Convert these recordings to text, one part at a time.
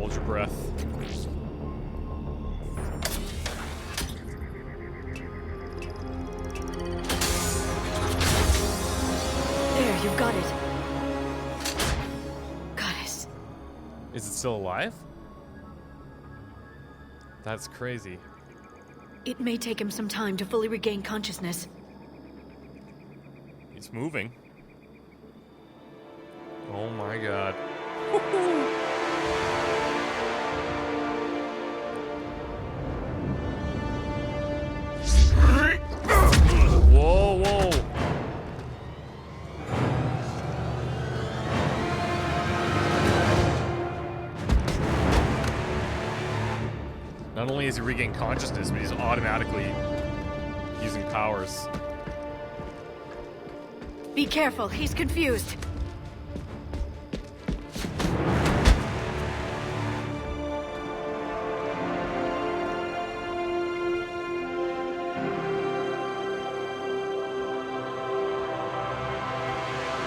Hold your breath. There, you've got it. Goddess. Is it still alive? That's crazy. It may take him some time to fully regain consciousness. It's moving. Oh my god. Whoa, whoa. Not only has he regained consciousness, but he's automatically using powers. Be careful, he's confused.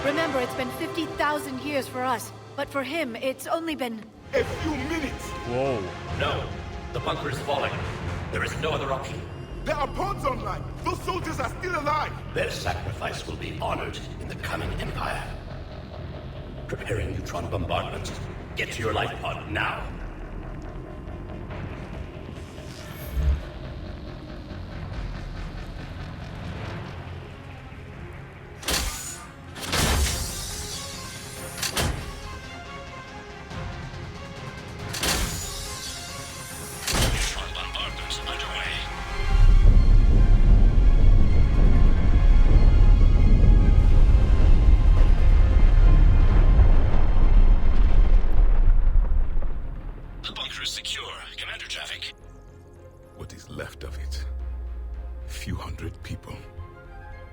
Remember, it's been 50,000 years for us, but for him, it's only been... A few minutes! Whoa. No. The bunker is falling. There is no other option. There are pods online! Those soldiers are still alive! Their sacrifice will be honored in the coming Empire. Preparing neutron bombardment. Get to your life pod now. Neutron bombardment underway. The bunker is secure, Commander Javik. What is left of it? A few hundred people.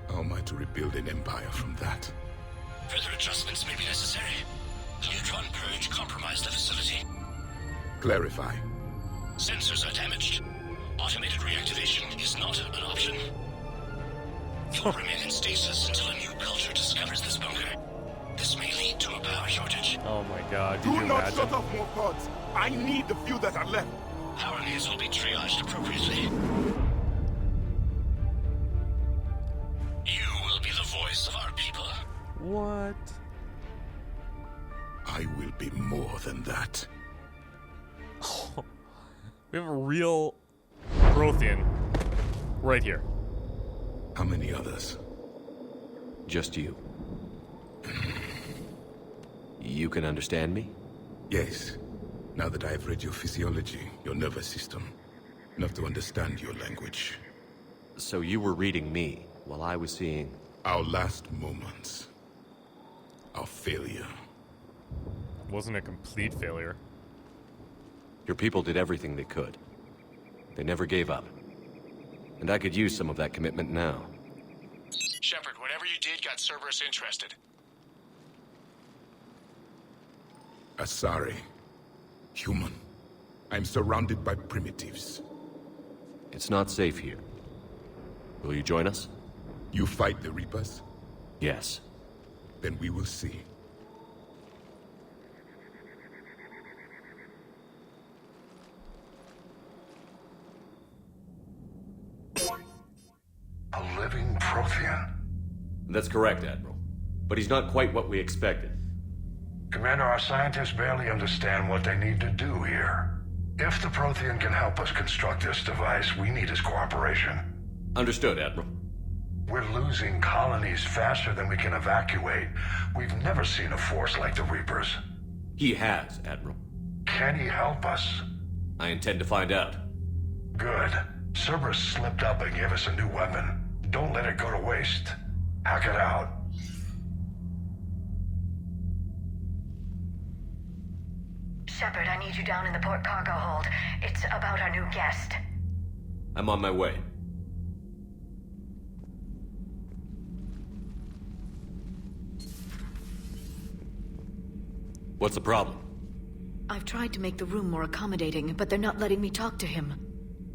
How am I to rebuild an empire from that? Further adjustments may be necessary. The neutron purge compromised the facility. Clarify. Sensors are damaged. Automated reactivation is not an option. You'll remain in stasis until a new culture discovers this bunker. This may lead to a power shortage. Oh my god, did Do you not imagine? shut off more pods! I need the few that are left! Power needs will be triaged appropriately. You will be the voice of our people. What? I will be more than that. We have a real Prothean right here. How many others? Just you. You can understand me? Yes. Now that I have read your physiology, your nervous system, enough to understand your language. So you were reading me while I was seeing... Our last moments. Our failure. Wasn't a complete failure. Your people did everything they could. They never gave up. And I could use some of that commitment now. Shepard, whatever you did got Cerberus interested. Asari. Human. I'm surrounded by primitives. It's not safe here. Will you join us? You fight the Reapers? Yes. Then we will see. A living Prothean. That's correct, Admiral. But he's not quite what we expected. Commander, our scientists barely understand what they need to do here. If the Prothean can help us construct this device, we need his cooperation. Understood, Admiral. We're losing colonies faster than we can evacuate. We've never seen a force like the Reapers. He has, Admiral. Can he help us? I intend to find out. Good. Cerberus slipped up and gave us a new weapon. Don't let it go to waste. Hack it out. Shepard, I need you down in the port cargo hold. It's about our new guest. I'm on my way. What's the problem? I've tried to make the room more accommodating, but they're not letting me talk to him.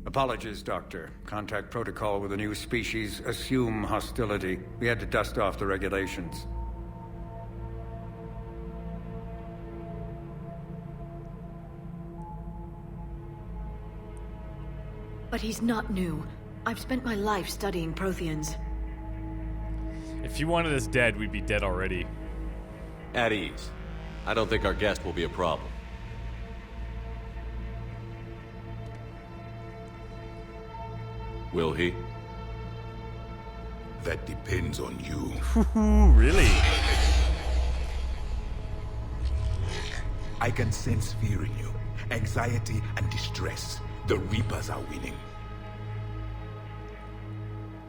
Apologies, Doctor. Contact protocol with a new species. Assume hostility. We had to dust off the regulations. But he's not new. I've spent my life studying Protheans. If you wanted us dead, we'd be dead already. At ease. I don't think our guest will be a problem. Will he? That depends on you. Ooh, really? I can sense fear in you, anxiety and distress. The Reapers are winning.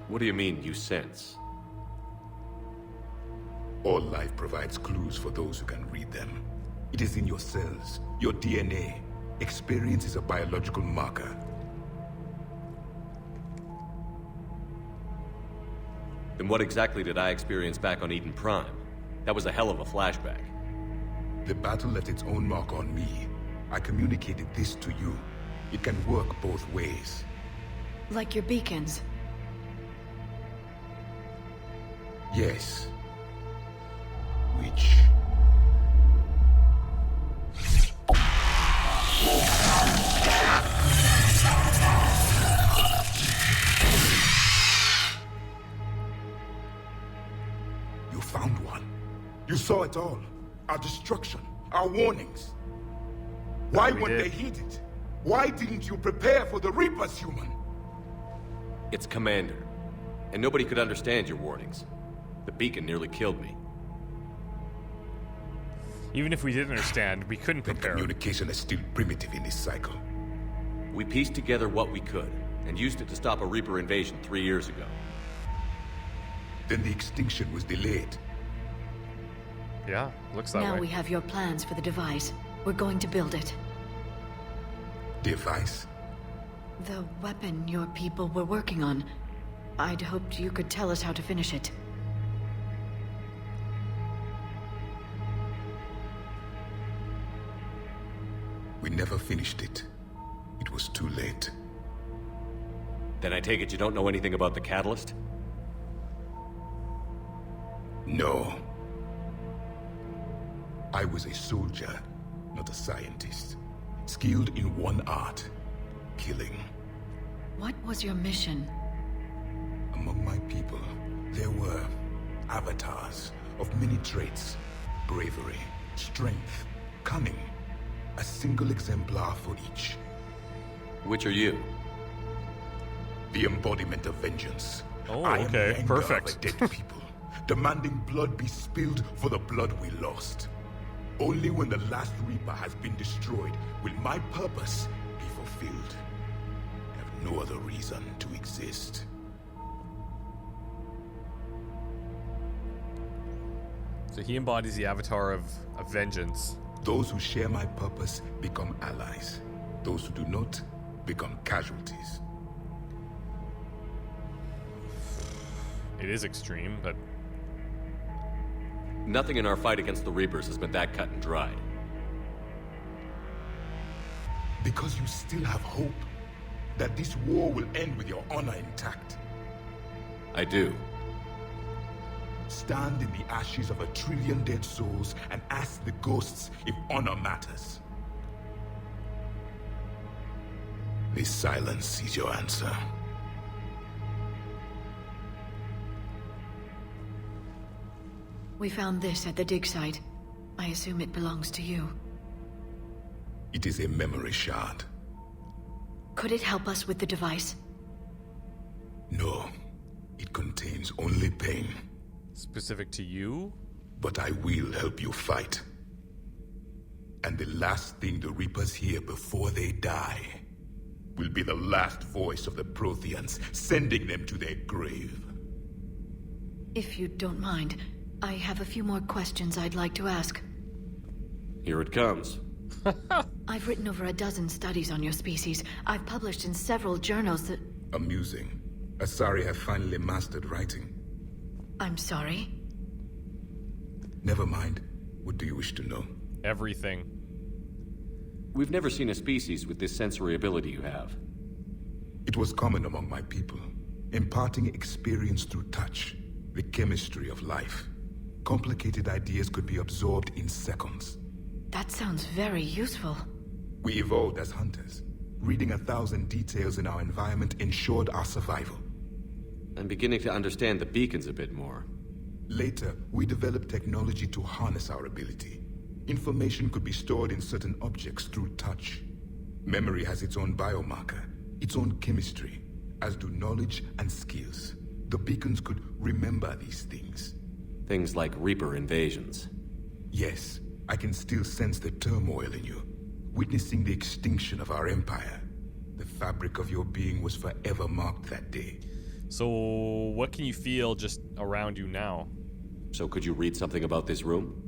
What do you mean, you sense? All life provides clues for those who can read them. It is in your cells, your DNA. Experience is a biological marker. Then what exactly did I experience back on Eden Prime? That was a hell of a flashback. The battle left its own mark on me. I communicated this to you. It can work both ways. Like your beacons. Yes. Which... You found one. You saw it all. Our destruction. Our warnings. Why weren't they heeded? Why didn't you prepare for the Reapers, human? It's Commander. And nobody could understand your warnings. The beacon nearly killed me. Even if we did understand, we couldn't Then prepare. communication is still primitive in this cycle. We pieced together what we could, and used it to stop a Reaper invasion 3 years ago. Then the extinction was delayed. Yeah, looks that Now way. we have your plans for the device. We're going to build it. Device? The weapon your people were working on. I'd hoped you could tell us how to finish it. We never finished it. It was too late. Then I take it you don't know anything about the catalyst? No. I was a soldier, not a scientist. Skilled in one art, killing. What was your mission? Among my people, there were avatars of many traits. Bravery, strength, cunning. A single exemplar for each. Which are you? The embodiment of vengeance. Oh, I am okay, the anger perfect. of a dead people, demanding blood be spilled for the blood we lost. Only when the last Reaper has been destroyed will my purpose be fulfilled. I have no other reason to exist. So he embodies the avatar of vengeance. Those who share my purpose become allies. Those who do not become casualties. It is extreme, but Nothing in our fight against the Reapers has been that cut and dried. Because you still have hope that this war will end with your honor intact. I do. Stand in the ashes of 1 trillion dead souls and ask the ghosts if honor matters. This silence is your answer. We found this at the dig site. I assume it belongs to you. It is a memory shard. Could it help us with the device? No, it contains only pain. specific to you? But I will help you fight. And the last thing the Reapers hear before they die will be the last voice of the Protheans, sending them to their grave. If you don't mind, I have a few more questions I'd like to ask. Here it comes. I've written over a dozen studies on your species. I've published in several journals that... Amusing. Asari have finally mastered writing. I'm sorry? Never mind. What do you wish to know? Everything. We've never seen a species with this sensory ability you have. It was common among my people, imparting experience through touch, the chemistry of life. Complicated ideas could be absorbed in seconds. That sounds very useful. We evolved as hunters. Reading 1,000 details in our environment ensured our survival. I'm beginning to understand the beacons a bit more. Later, we developed technology to harness our ability. Information could be stored in certain objects through touch. Memory has its own biomarker, its own chemistry, as do knowledge and skills. The beacons could remember these things. Things like Reaper invasions. Yes, I can still sense the turmoil in you, witnessing the extinction of our empire. The fabric of your being was forever marked that day. So, what can you feel just around you now? So could you read something about this room?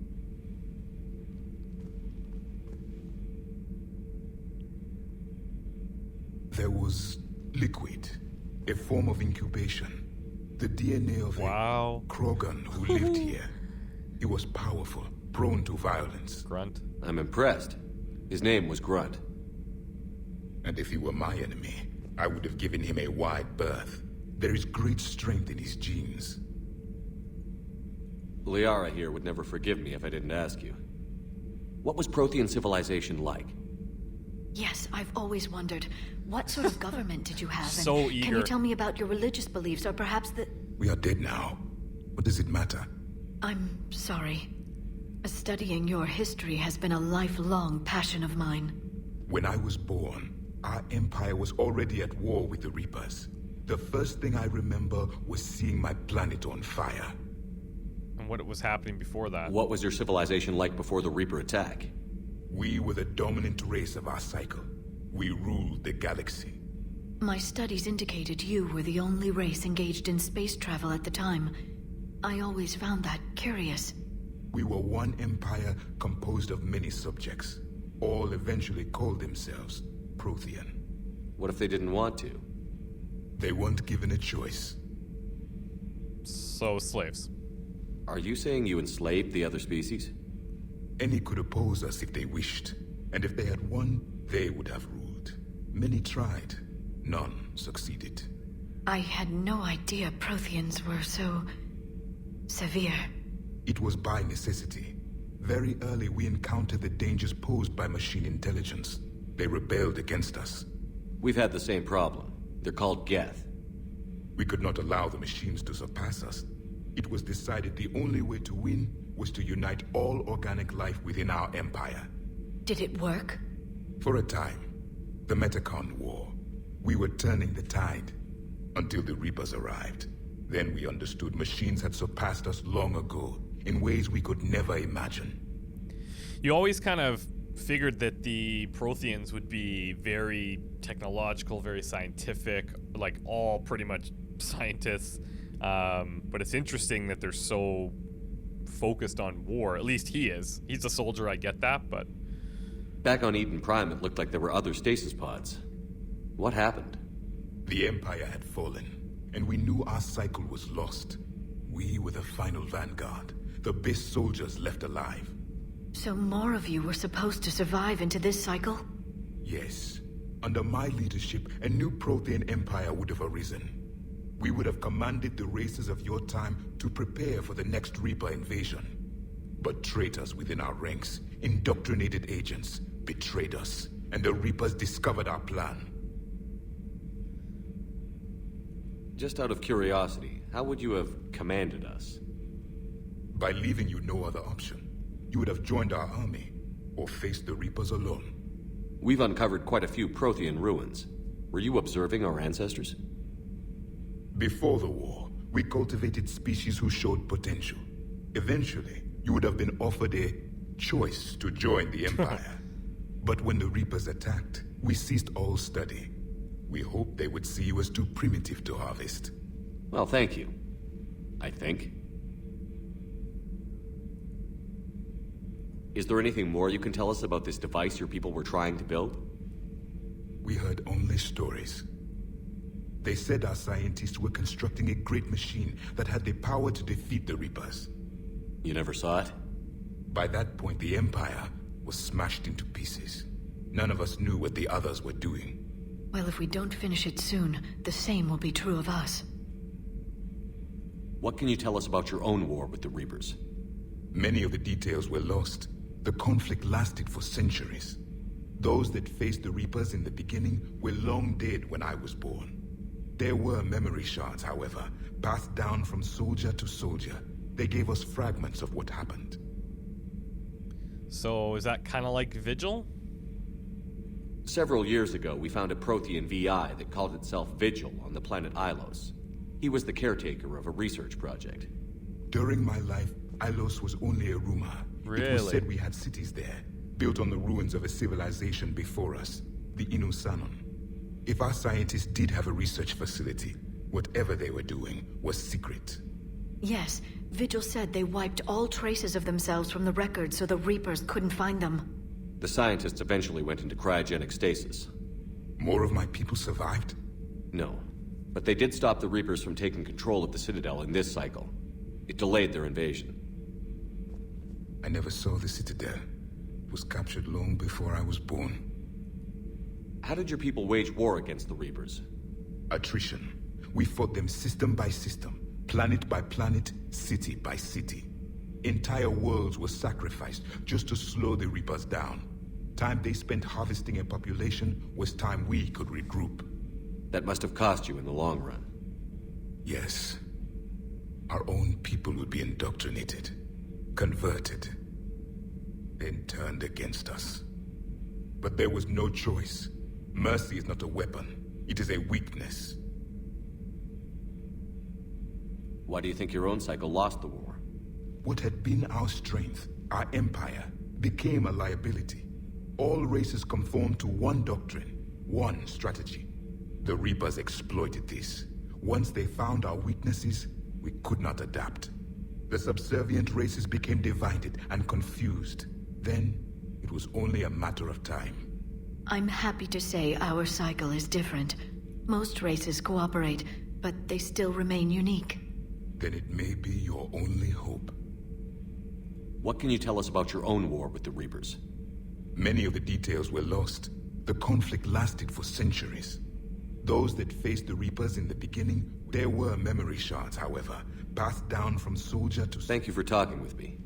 There was liquid, a form of incubation. The DNA of Wow. a Krogan who lived here. He was powerful, prone to violence. Grunt. I'm impressed. His name was Grunt. And if he were my enemy, I would have given him a wide berth. There is great strength in his genes. Liara here would never forgive me if I didn't ask you. What was Prothean civilization like? Yes, I've always wondered. What sort of government did you have? So and eager. Can you tell me about your religious beliefs, or perhaps the... We are dead now. What does it matter? I'm sorry. Studying your history has been a lifelong passion of mine. When I was born, our empire was already at war with the Reapers. The first thing I remember was seeing my planet on fire. And what was happening before that? What was your civilization like before the Reaper attack? We were the dominant race of our cycle. We ruled the galaxy. My studies indicated you were the only race engaged in space travel at the time. I always found that curious. We were one empire composed of many subjects. All eventually called themselves Prothean. What if they didn't want to? They weren't given a choice. So, slaves. Are you saying you enslaved the other species? Any could oppose us if they wished, and if they had won, they would have ruled. Many tried. None succeeded. I had no idea Protheans were so... severe. It was by necessity. Very early we encountered the dangers posed by machine intelligence. They rebelled against us. We've had the same problem. They're called Geth. We could not allow the machines to surpass us. It was decided the only way to win was to unite all organic life within our empire. Did it work? For a time. The Metacon War. We were turning the tide. Until the Reapers arrived. Then we understood machines had surpassed us long ago, in ways we could never imagine. You always kind of figured that the Protheans would be very technological, very scientific, like all pretty much scientists. But it's interesting that they're so focused on war. At least he is. He's a soldier, I get that, but... Back on Eden Prime, it looked like there were other stasis pods. What happened? The Empire had fallen, and we knew our cycle was lost. We were the final vanguard, the best soldiers left alive. So more of you were supposed to survive into this cycle? Yes. Under my leadership, a new Prothean empire would have arisen. We would have commanded the races of your time to prepare for the next Reaper invasion. But traitors within our ranks, indoctrinated agents, betrayed us, and the Reapers discovered our plan. Just out of curiosity, how would you have commanded us? By leaving you no other option. You would have joined our army, or faced the Reapers alone. We've uncovered quite a few Prothean ruins. Were you observing our ancestors? Before the war, we cultivated species who showed potential. Eventually, you would have been offered a choice to join the Empire. But when the Reapers attacked, we ceased all study. We hoped they would see you as too primitive to harvest. Well, thank you. I think. Is there anything more you can tell us about this device your people were trying to build? We heard only stories. They said our scientists were constructing a great machine that had the power to defeat the Reapers. You never saw it? By that point, the Empire was smashed into pieces. None of us knew what the others were doing. Well, if we don't finish it soon, the same will be true of us. What can you tell us about your own war with the Reapers? Many of the details were lost. The conflict lasted for centuries. Those that faced the Reapers in the beginning were long dead when I was born. There were memory shards, however, passed down from soldier to soldier. They gave us fragments of what happened. So is that kind of like Vigil? Several years ago, we found a Prothean VI that called itself Vigil on the planet Ilos. He was the caretaker of a research project. During my life, Ilos was only a rumor. Really? It was said we had cities there, built on the ruins of a civilization before us, the Inusanon. If our scientists did have a research facility, whatever they were doing was secret. Yes, Vigil said they wiped all traces of themselves from the records so the Reapers couldn't find them. The scientists eventually went into cryogenic stasis. More of my people survived? No, but they did stop the Reapers from taking control of the Citadel in this cycle. It delayed their invasion. I never saw the Citadel. It was captured long before I was born. How did your people wage war against the Reapers? Attrition. We fought them system by system, planet by planet, city by city. Entire worlds were sacrificed just to slow the Reapers down. Time they spent harvesting a population was time we could regroup. That must have cost you in the long run. Yes. Our own people would be indoctrinated, converted, then turned against us. But there was no choice. Mercy is not a weapon. It is a weakness. Why do you think your own cycle lost the war? What had been our strength, our empire, became a liability. All races conformed to one doctrine, one strategy. The Reapers exploited this. Once they found our weaknesses, we could not adapt. The subservient races became divided and confused. Then, it was only a matter of time. I'm happy to say our cycle is different. Most races cooperate, but they still remain unique. Then it may be your only hope. What can you tell us about your own war with the Reapers? Many of the details were lost. The conflict lasted for centuries. Those that faced the Reapers in the beginning, there were memory shards, however, passed down from soldier to... Thank you for talking with me.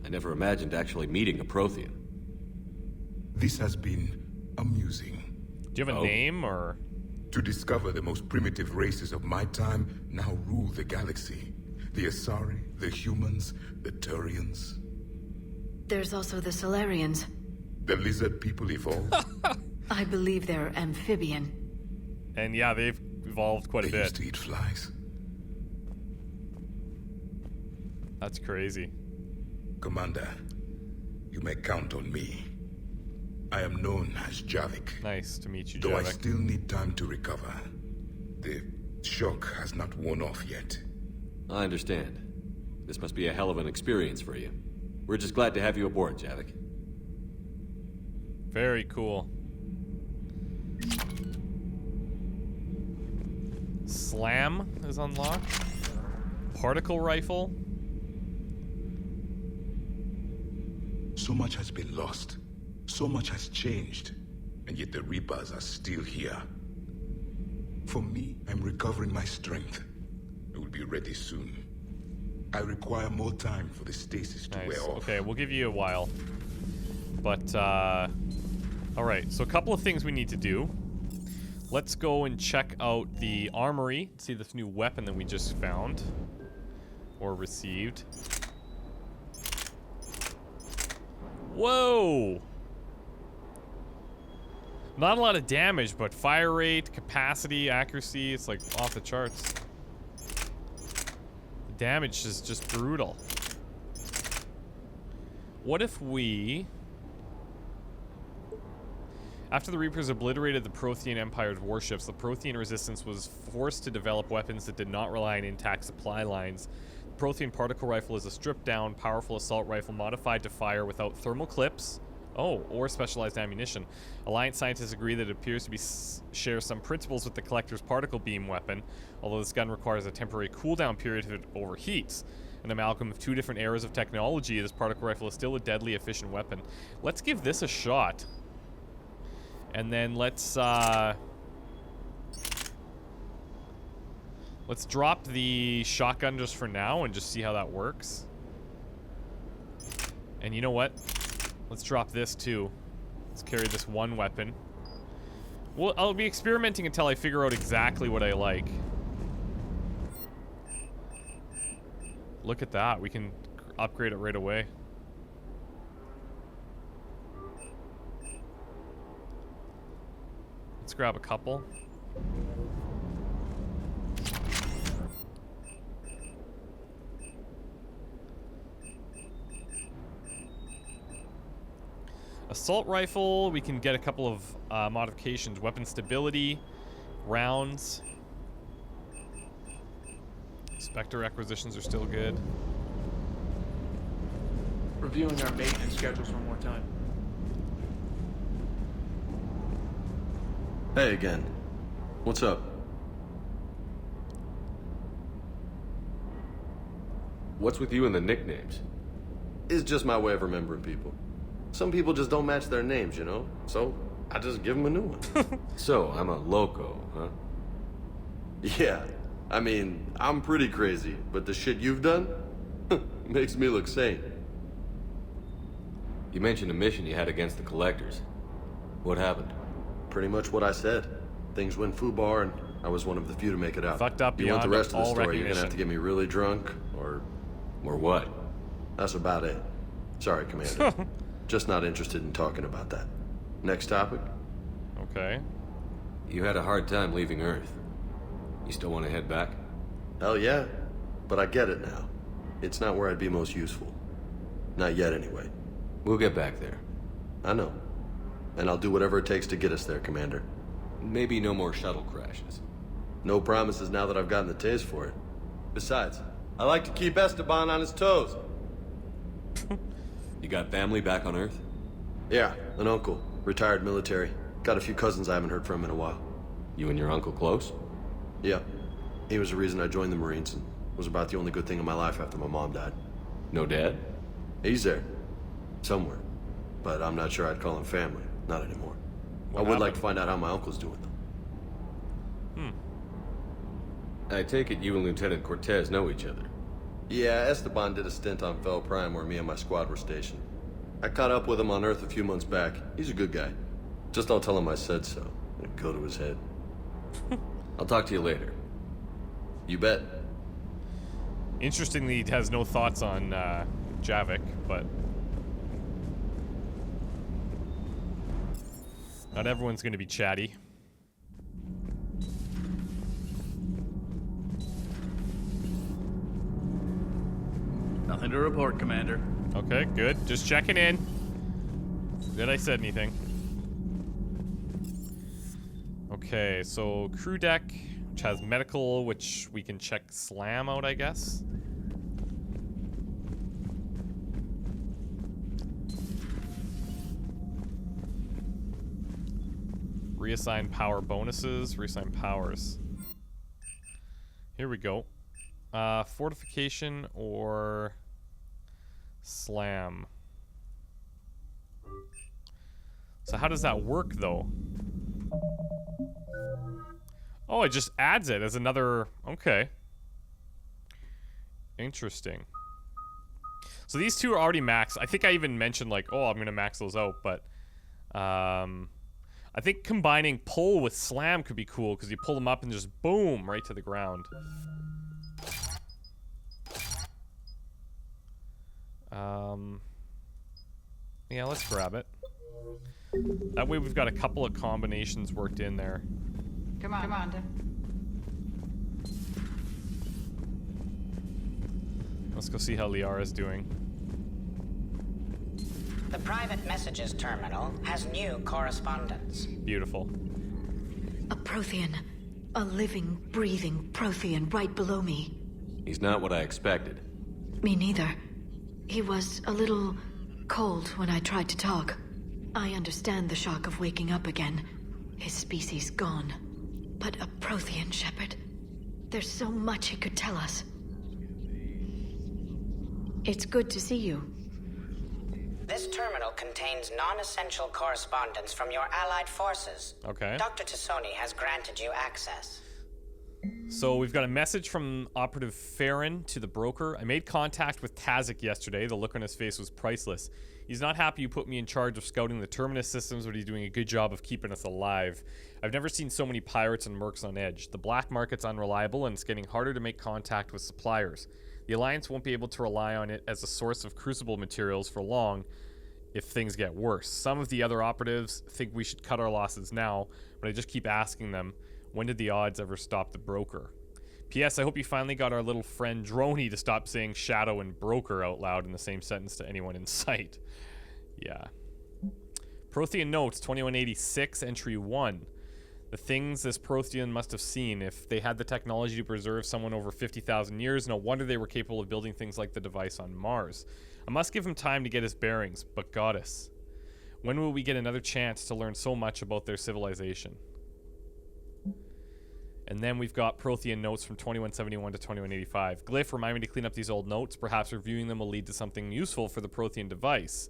I never imagined actually meeting a Prothean. This has been amusing. Do you have a name, or...? To discover the most primitive races of my time now rule the galaxy. The Asari, the humans, the Turians. There's also the Solarians. The lizard people evolved. I believe they're amphibian. And yeah, they've evolved quite a They bit. used to eat flies. That's crazy. Commander, you may count on me. I am known as Javik. Nice to meet you, Though I Javik. still need time to recover. The shock has not worn off yet. I understand. This must be a hell of an experience for you. We're just glad to have you aboard, Javik. Very cool. Slam is unlocked. Particle rifle. So much has been lost. So much has changed. And yet the Reapers are still here. For me, I'm recovering my strength. I will be ready soon. I require more time for the stasis to wear off. Okay, we'll give you a while. But, alright, so a couple of things we need to do. Let's go and check out the armory, see this new weapon that we just found. Or received. Whoa! Not a lot of damage, but fire rate, capacity, accuracy, it's like off the charts. The damage is just brutal. What if we... After the Reapers obliterated the Prothean Empire's warships, the Prothean resistance was forced to develop weapons that did not rely on intact supply lines. The Prothean particle rifle is a stripped-down, powerful assault rifle modified to fire without thermal clips, or specialized ammunition. Alliance scientists agree that it appears to be share some principles with the Collector's particle beam weapon, although this gun requires a temporary cooldown period if it overheats. An amalgam of two different eras of technology, this particle rifle is still a deadly efficient weapon. Let's give this a shot. And then let's drop the shotgun just for now and just see how that works. And you know what? Let's drop this too. Let's carry this one weapon. Well, I'll be experimenting until I figure out exactly what I like. Look at that. We can upgrade it right away. Let's grab a couple. Assault rifle, we can get a couple of modifications. Weapon stability, rounds. Spectre acquisitions are still good. Reviewing our maintenance schedules one more time. Hey again. What's up? What's with you and the nicknames? It's just my way of remembering people. Some people just don't match their names, you know? So, I just give them a new one. So, I'm a loco, huh? Yeah. I mean, I'm pretty crazy, but the shit you've done makes me look sane. You mentioned a mission you had against the Collectors. What happened? Pretty much what I said. Things went foobar, and I was one of the few to make it out. Fucked up You want the beyond rest of the all story, you're gonna have recognition. to get me really drunk, or what? that's about it. Sorry, Commander. Just not interested in talking about that. Next topic? Okay. You had a hard time leaving Earth. You still want to head back? Hell yeah. But I get it now. It's not where I'd be most useful. Not yet, anyway. We'll get back there. I know. And I'll do whatever it takes to get us there, Commander. Maybe no more shuttle crashes. No promises now that I've gotten the taste for it. Besides, I like to keep Esteban on his toes. You got family back on Earth? Yeah, an uncle. Retired military. Got a few cousins I haven't heard from in a while. You and your uncle close? Yeah. He was the reason I joined the Marines and was about the only good thing in my life after my mom died. No dad? He's there. Somewhere. But I'm not sure I'd call him family. Not anymore. I would like to find out how my uncle's doing, though. I take it you and Lieutenant Cortez know each other. Yeah, Esteban did a stint on Fel Prime where me and my squad were stationed. I caught up with him on Earth a few months back. He's a good guy. Just don't tell him I said so. It'd go to his head. I'll talk to you later. You bet. Interestingly, he has no thoughts on Javik, but not everyone's going to be chatty. Nothing to report, Commander. Okay, good. Just checking in. Did I said anything? Okay, so crew deck, which has medical, which we can check Slam out, I guess. Reassign power bonuses, reassign powers. Here we go. Fortification or Slam. So how does that work, though? Oh, it just adds it as another... Okay. Interesting. So these two are already maxed. I think I even mentioned, like, oh, I'm going to max those out, but... I think combining pull with slam could be cool, because you pull them up and just boom, right to the ground. Yeah, let's grab it. That way we've got a couple of combinations worked in there. Come on. Let's go see how Liara's doing. The private messages terminal has new correspondence. Beautiful. A Prothean. A living, breathing Prothean right below me. He's not what I expected. Me neither. He was a little cold when I tried to talk. I understand the shock of waking up again. His species gone. But a Prothean, Shepard. There's so much he could tell us. It's good to see you. This terminal contains non-essential correspondence from your allied forces. Okay. Dr. Tassoni has granted you access. So we've got a message from Operative Farron to the broker. I made contact with Tazik yesterday. The look on his face was priceless. He's not happy you put me in charge of scouting the Terminus systems, but he's doing a good job of keeping us alive. I've never seen so many pirates and mercs on edge. The black market's unreliable, and it's getting harder to make contact with suppliers. The Alliance won't be able to rely on it as a source of Crucible materials for long if things get worse. Some of the other operatives think we should cut our losses now, but I just keep asking them, when did the odds ever stop the broker? P.S. I hope you finally got our little friend Droney to stop saying shadow and broker out loud in the same sentence to anyone in sight. Yeah. Prothean notes, 2186, entry 1. The things this Prothean must have seen. If they had the technology to preserve someone over 50,000 years, no wonder they were capable of building things like the device on Mars. I must give him time to get his bearings, but goddess, when will we get another chance to learn so much about their civilization? And then we've got Prothean notes from 2171 to 2185. Glyph, remind me to clean up these old notes. Perhaps reviewing them will lead to something useful for the Prothean device.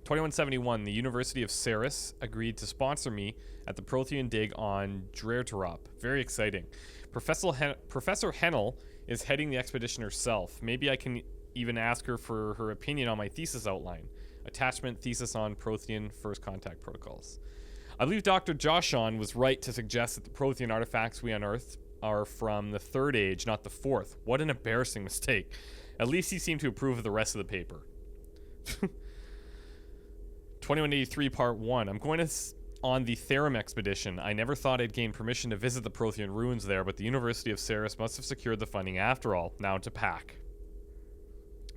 2171, the University of Ceres agreed to sponsor me at the Prothean dig on Drertarop. Very exciting. Professor Hennel is heading the expedition herself. Maybe I can even ask her for her opinion on my thesis outline. Attachment, thesis on Prothean first contact protocols. I believe Dr. Joshon was right to suggest that the Prothean artifacts we unearthed are from the Third Age, not the Fourth. What an embarrassing mistake. At least he seemed to approve of the rest of the paper. 2183 Part 1. I'm going on the Therum expedition. I never thought I'd gain permission to visit the Prothean ruins there, but the University of Ceres must have secured the funding after all. Now to pack.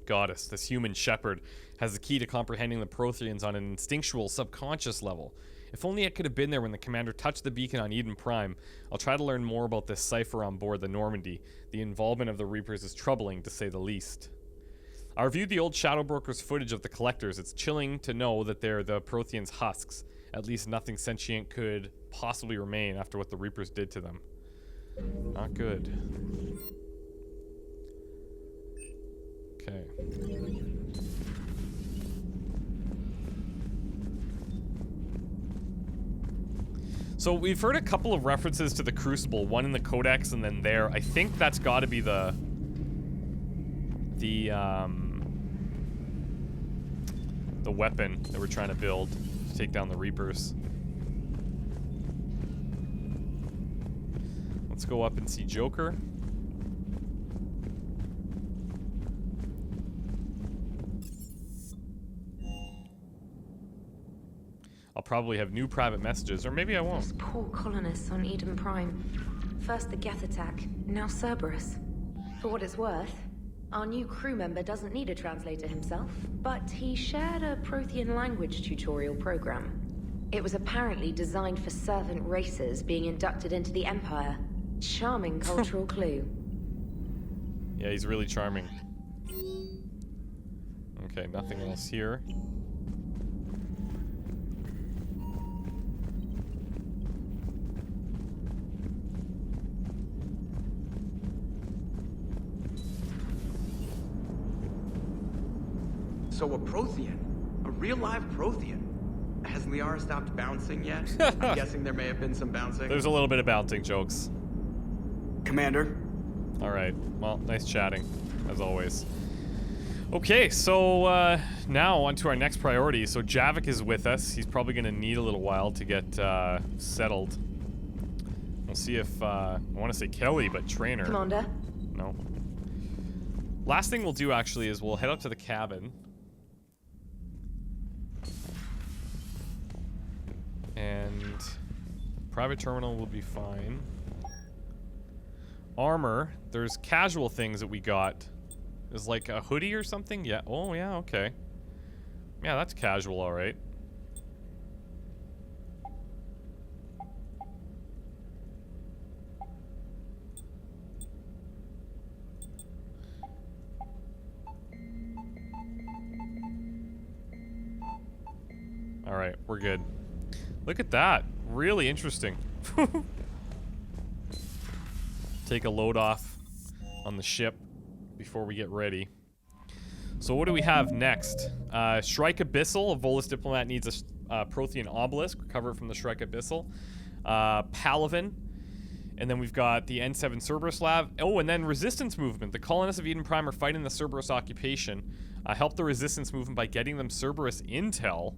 Goddess, this human shepherd, has the key to comprehending the Protheans on an instinctual, subconscious level. If only I could have been there when the commander touched the beacon on Eden Prime. I'll try to learn more about this cipher on board the Normandy. The involvement of the Reapers is troubling, to say the least. I reviewed the old Shadow Broker's footage of the Collectors. It's chilling to know that they're the Protheans' husks. At least nothing sentient could possibly remain after what the Reapers did to them. Not good. Okay. So we've heard a couple of references to the Crucible, one in the Codex and then there. I think that's got to be the weapon that we're trying to build to take down the Reapers. Let's go up and see Joker. I'll probably have new private messages, or maybe I won't. Those poor colonists on Eden Prime. First the Geth attack, now Cerberus. For what it's worth, our new crew member doesn't need a translator himself, but he shared a Prothean language tutorial program. It was apparently designed for servant races being inducted into the Empire. Charming cultural clue. Yeah, he's really charming. Okay, nothing else here. So a Prothean? A real live Prothean? Has Liara stopped bouncing yet? I'm guessing there may have been some bouncing. There's a little bit of bouncing jokes. Commander? Alright, well, nice chatting, as always. Okay, so now on to our next priority. So Javik is with us. He's probably going to need a little while to get settled. We'll see if, I want to say Kelly, but Trainer. Commander? No. Last thing we'll do, actually, is we'll head up to the cabin. And private terminal will be fine. Armor, there's casual things that we got. There's like a hoodie or something? Yeah. Oh, yeah, okay. Yeah, that's casual, all right. All right, we're good. Look at that. Really interesting. Take a load off on the ship before we get ready. So what do we have next? Shrike Abyssal. A Volus diplomat needs a Prothean obelisk. Recover it from the Shrike Abyssal. Palaven. And then we've got the N7 Cerberus lab. Oh, and then resistance movement. The colonists of Eden Prime are fighting the Cerberus occupation. Help the resistance movement by getting them Cerberus intel.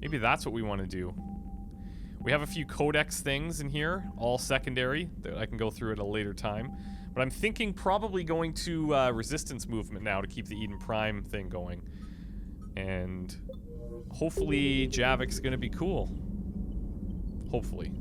Maybe that's what we want to do. We have a few codex things in here, all secondary, that I can go through at a later time. But I'm thinking probably going to resistance movement now to keep the Eden Prime thing going. And hopefully Javik's going to be cool. Hopefully.